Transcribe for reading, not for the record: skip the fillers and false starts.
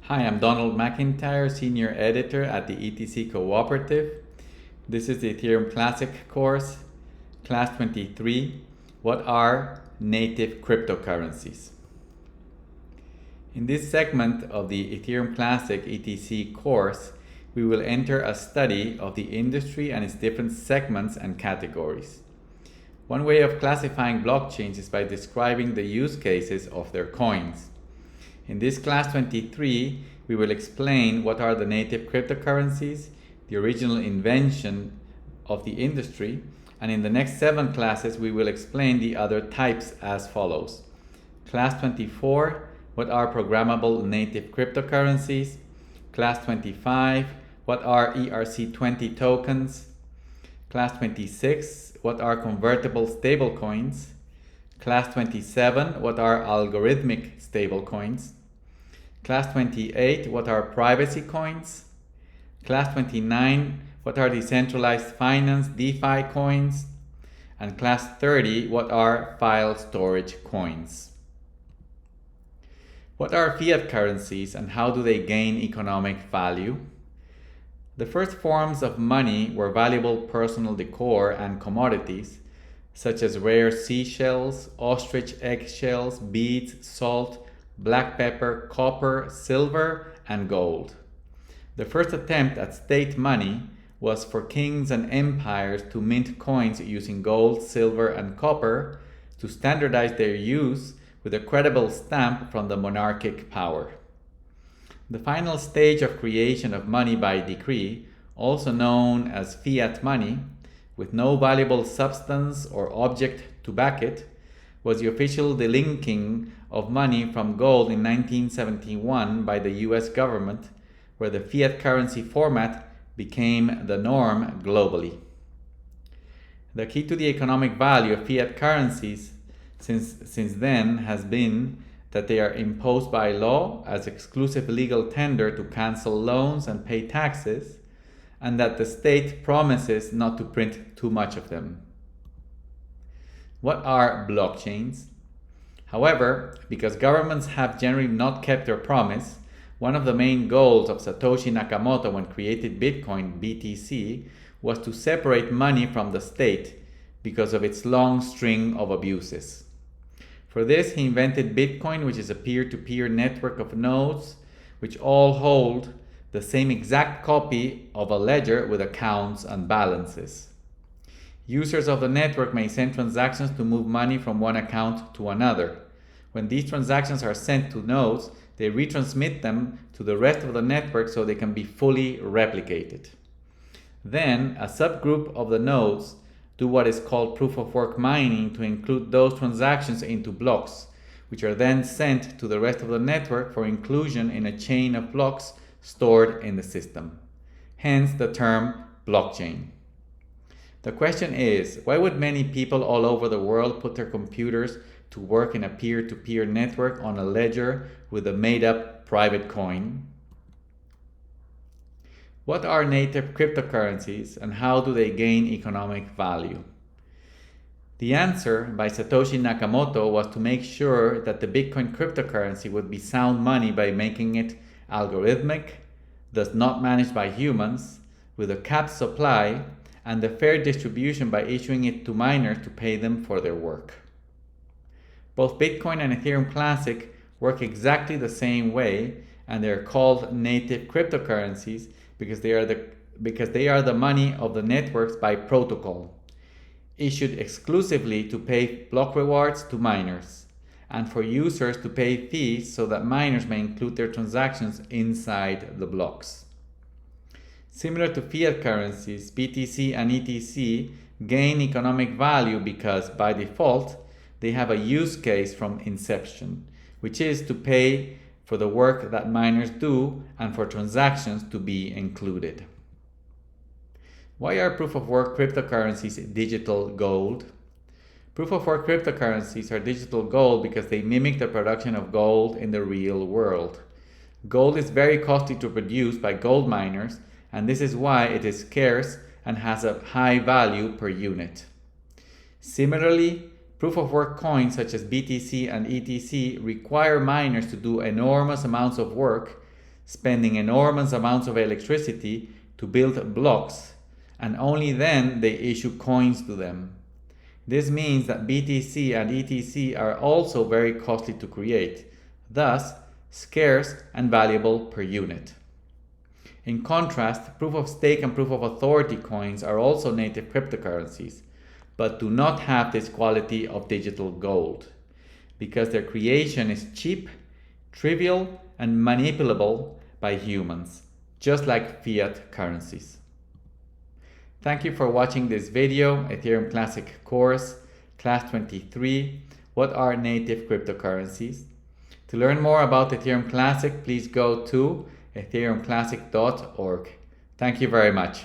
Hi, I'm Donald McIntyre, Senior Editor at the ETC Cooperative. This is the Ethereum Classic course, Class 23. What are native cryptocurrencies? In this segment of the Ethereum Classic ETC course, we will enter a study of the industry and its different segments and categories. One way of classifying blockchains is by describing the use cases of their coins. In this class 23, we will explain what are the native cryptocurrencies, the original invention of the industry, and in the next 7 classes we will explain the other types as follows. Class 24, what are programmable native cryptocurrencies? Class 25, what are ERC20 tokens? Class 26, what are convertible stablecoins? Class 27, what are algorithmic stablecoins? Class 28, what are privacy coins? Class 29, what are decentralized finance DeFi coins? And class 30, what are file storage coins? What are fiat currencies and how do they gain economic value? The first forms of money were valuable personal decor and commodities, such as rare seashells, ostrich eggshells, beads, salt, black pepper, copper, silver, and gold. The first attempt at state money was for kings and empires to mint coins using gold, silver, and copper to standardize their use with a credible stamp from the monarchic power. The final stage of creation of money by decree, also known as fiat money, with no valuable substance or object to back it, was the official delinking of money from gold in 1971 by the US government, where the fiat currency format became the norm globally. The key to the economic value of fiat currencies since then has been that they are imposed by law as exclusive legal tender to cancel loans and pay taxes, and that the state promises not to print too much of them. What are blockchains? However, because governments have generally not kept their promise, one of the main goals of Satoshi Nakamoto when created Bitcoin, BTC, was to separate money from the state because of its long string of abuses. For this, he invented Bitcoin, which is a peer-to-peer network of nodes which all hold the same exact copy of a ledger with accounts and balances. Users of the network may send transactions to move money from one account to another. When these transactions are sent to nodes, they retransmit them to the rest of the network so they can be fully replicated. Then, a subgroup of the nodes do what is called proof-of-work mining to include those transactions into blocks, which are then sent to the rest of the network for inclusion in a chain of blocks stored in the system. Hence the term blockchain. The question is, why would many people all over the world put their computers to work in a peer-to-peer network on a ledger with a made-up private coin? What are native cryptocurrencies and how do they gain economic value? The answer by Satoshi Nakamoto was to make sure that the Bitcoin cryptocurrency would be sound money by making it algorithmic, thus not managed by humans, with a capped supply, and a fair distribution by issuing it to miners to pay them for their work. Both Bitcoin and Ethereum Classic work exactly the same way, and they are called native cryptocurrencies because they are the money of the networks by protocol, issued exclusively to pay block rewards to miners, and for users to pay fees so that miners may include their transactions inside the blocks. Similar to fiat currencies, BTC and ETC gain economic value because, by default, they have a use case from inception, which is to pay for the work that miners do and for transactions to be included. Why are proof-of-work cryptocurrencies digital gold? Proof-of-work cryptocurrencies are digital gold because they mimic the production of gold in the real world. Gold is very costly to produce by gold miners, and this is why it is scarce and has a high value per unit. Similarly, proof-of-work coins such as BTC and ETC require miners to do enormous amounts of work spending enormous amounts of electricity to build blocks, and only then they issue coins to them. This means that BTC and ETC are also very costly to create, thus scarce and valuable per unit. In contrast, proof of stake and proof of authority coins are also native cryptocurrencies, but do not have this quality of digital gold, because their creation is cheap, trivial, and manipulable by humans, just like fiat currencies. Thank you for watching this video, Ethereum Classic course, Class 23, What are native cryptocurrencies? To learn more about Ethereum Classic, please go to ethereumclassic.org. Thank you very much.